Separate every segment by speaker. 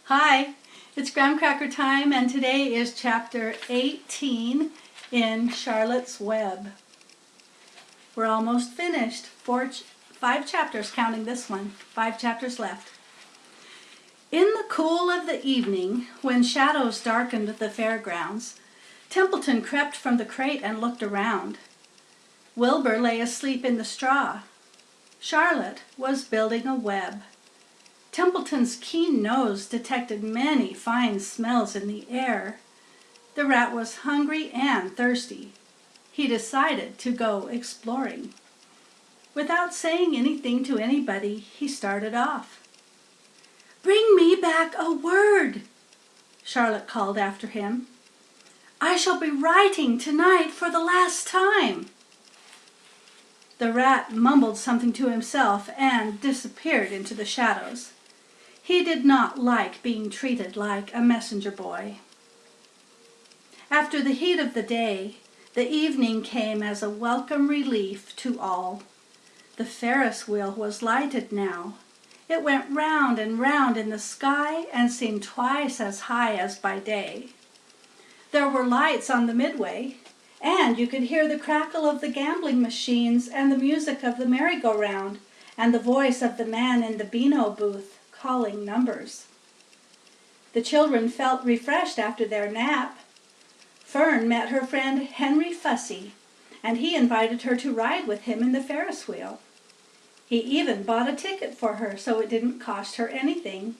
Speaker 1: Hi, it's Gramcracker time, and today is chapter 18 in Charlotte's Web. We're almost finished. 5 chapters, counting this one. 5 chapters left. In the cool of the evening, when shadows darkened the fairgrounds, Templeton crept from the crate and looked around. Wilbur lay asleep in the straw. Charlotte was building a web. Templeton's keen nose detected many fine smells in the air. The rat was hungry and thirsty. He decided to go exploring. Without saying anything to anybody, he started off. "Bring me back a word," Charlotte called after him. "I shall be writing tonight for the last time." The rat mumbled something to himself and disappeared into the shadows. He did not like being treated like a messenger boy. After the heat of the day, the evening came as a welcome relief to all. The Ferris wheel was lighted now. It went round and round in the sky and seemed twice as high as by day. There were lights on the midway, and you could hear the crackle of the gambling machines and the music of the merry-go-round and the voice of the man in the Beano booth calling numbers. The children felt refreshed after their nap. Fern met her friend Henry Fussy, and he invited her to ride with him in the Ferris wheel. He even bought a ticket for her so it didn't cost her anything.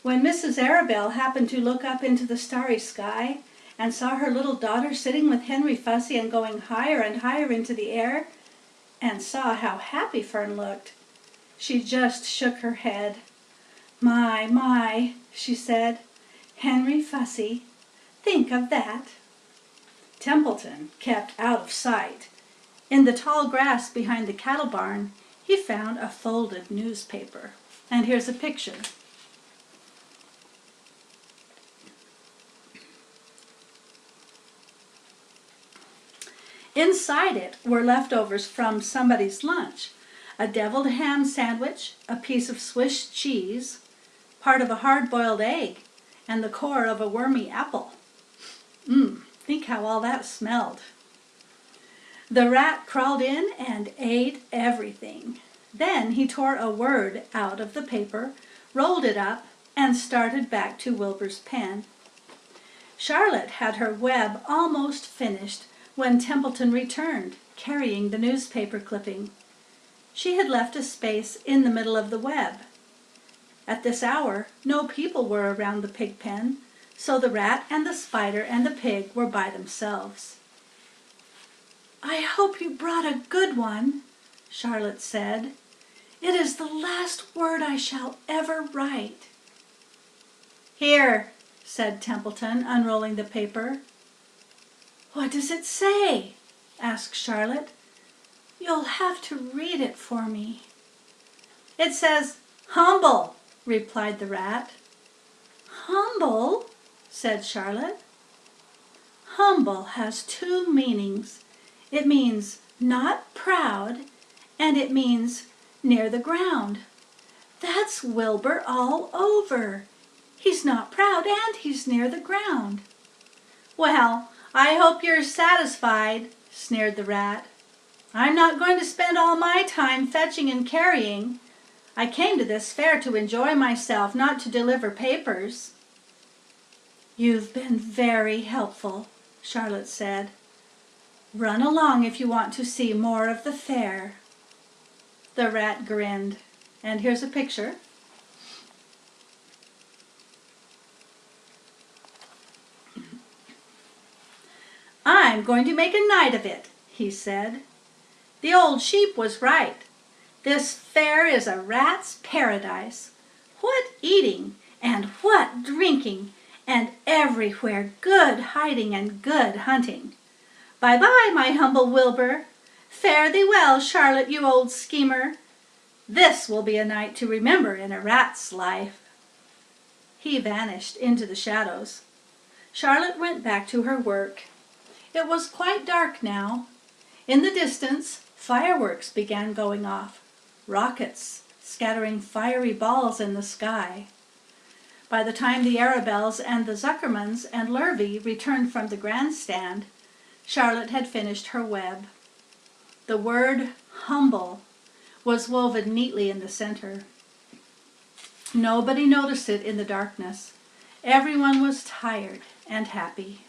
Speaker 1: When Mrs. Arabelle happened to look up into the starry sky and saw her little daughter sitting with Henry Fussy and going higher and higher into the air, and saw how happy Fern looked, she just shook her head. My, she said. "Henry Fussy, think of that." Templeton kept out of sight. In the tall grass behind the cattle barn, he found a folded newspaper. And here's a picture. Inside it were leftovers from somebody's lunch. A deviled ham sandwich, a piece of Swiss cheese, part of a hard-boiled egg, and the core of a wormy apple. Think how all that smelled. The rat crawled in and ate everything. Then he tore a word out of the paper, rolled it up, and started back to Wilbur's pen. Charlotte had her web almost finished when Templeton returned, carrying the newspaper clipping. She had left a space in the middle of the web. At this hour, no people were around the pig pen, so the rat and the spider and the pig were by themselves. "I hope you brought a good one," Charlotte said. "It is the last word I shall ever write." "Here," said Templeton, unrolling the paper. "What does it say?" asked Charlotte. "You'll have to read it for me." "It says, 'Humble,'" replied the rat. "Humble?" said Charlotte. "Humble has 2 meanings. It means not proud, and it means near the ground. That's Wilbur all over. He's not proud and he's near the ground." "Well, I hope you're satisfied," sneered the rat. "I'm not going to spend all my time fetching and carrying. I came to this fair to enjoy myself, not to deliver papers." "You've been very helpful," Charlotte said. "Run along if you want to see more of the fair." The rat grinned. And here's a picture. "I'm going to make a night of it," he said. "The old sheep was right. This fair is a rat's paradise. What eating and what drinking, and everywhere good hiding and good hunting. Bye-bye, my humble Wilbur. Fare thee well, Charlotte, you old schemer. This will be a night to remember in a rat's life." He vanished into the shadows. Charlotte went back to her work. It was quite dark now. In the distance, fireworks began going off, rockets scattering fiery balls in the sky. By the time the Arabelles and the Zuckermans and Lurvy returned from the grandstand, Charlotte had finished her web. The word humble was woven neatly in the center. Nobody noticed it in the darkness. Everyone was tired and happy.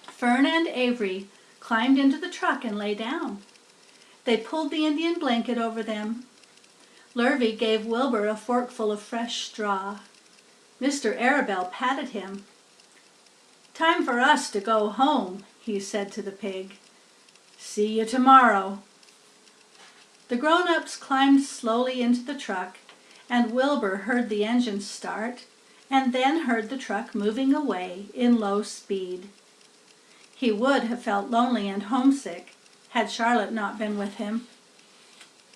Speaker 1: Fern and Avery climbed into the truck and lay down. They pulled the Indian blanket over them. Lurvy gave Wilbur a forkful of fresh straw. Mr. Arabelle patted him. "Time for us to go home," he said to the pig. "See you tomorrow." The grown-ups climbed slowly into the truck, and Wilbur heard the engine start and then heard the truck moving away in low speed. He would have felt lonely and homesick had Charlotte not been with him.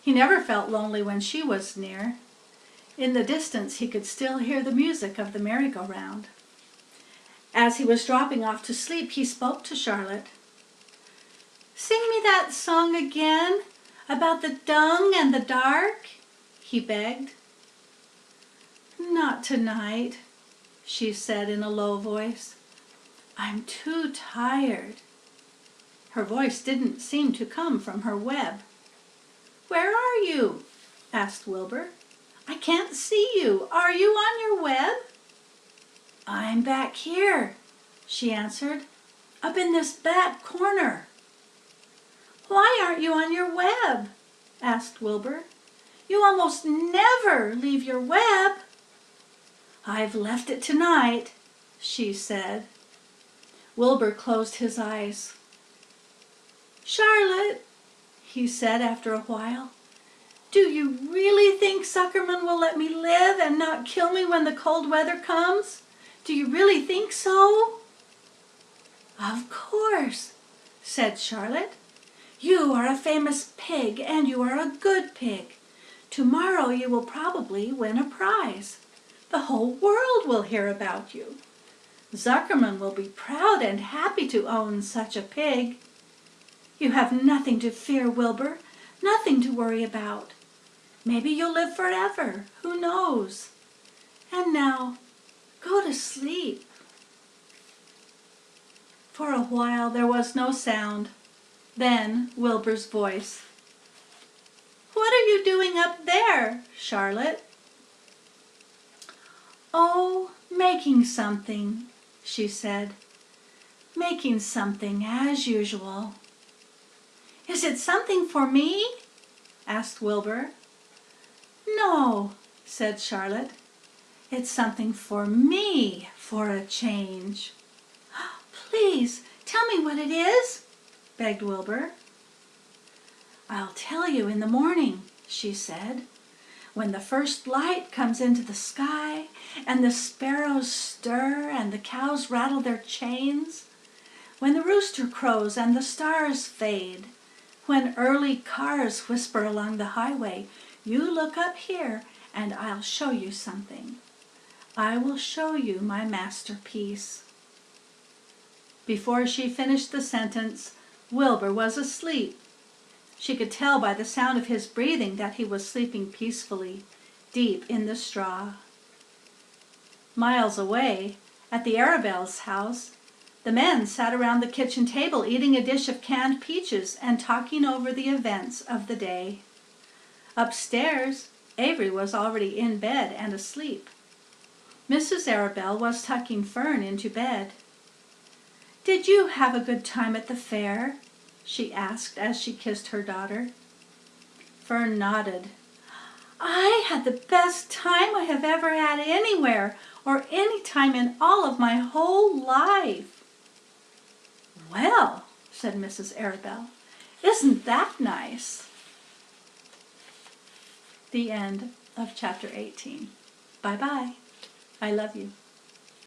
Speaker 1: He never felt lonely when she was near. In the distance he could still hear the music of the merry-go-round. As he was dropping off to sleep, he spoke to Charlotte. "Sing me that song again about the dung and the dark," he begged. "Not tonight," she said in a low voice. "I'm too tired." Her voice didn't seem to come from her web. "Where are you?" asked Wilbur. "I can't see you. Are you on your web?" "I'm back here," she answered, "up in this back corner." "Why aren't you on your web?" asked Wilbur. "You almost never leave your web." "I've left it tonight," she said. Wilbur closed his eyes. "Charlotte," he said after a while, "do you really think Zuckerman will let me live and not kill me when the cold weather comes? Do you really think so?" "Of course," said Charlotte. "You are a famous pig, and you are a good pig. Tomorrow you will probably win a prize. The whole world will hear about you. Zuckerman will be proud and happy to own such a pig. You have nothing to fear, Wilbur, nothing to worry about. Maybe you'll live forever, who knows? And now, go to sleep." For a while there was no sound. Then Wilbur's voice. "What are you doing up there, Charlotte?" "Oh, making something," she said. "Making something as usual." "Is it something for me?" asked Wilbur. "No," said Charlotte. "It's something for me for a change." "Please, tell me what it is," begged Wilbur. "I'll tell you in the morning," she said. "When the first light comes into the sky and the sparrows stir and the cows rattle their chains, when the rooster crows and the stars fade, when early cars whisper along the highway, you look up here and I'll show you something. I will show you my masterpiece." Before she finished the sentence, Wilbur was asleep. She could tell by the sound of his breathing that he was sleeping peacefully, deep in the straw. Miles away, at the Arabelle's house, the men sat around the kitchen table eating a dish of canned peaches and talking over the events of the day. Upstairs, Avery was already in bed and asleep. Mrs. Arabelle was tucking Fern into bed. "Did you have a good time at the fair?" she asked as she kissed her daughter. Fern nodded. "I had the best time I have ever had anywhere or any time in all of my whole life." "Well," said Mrs. Arabelle, "isn't that nice?" The end of chapter 18. Bye-bye. I love you.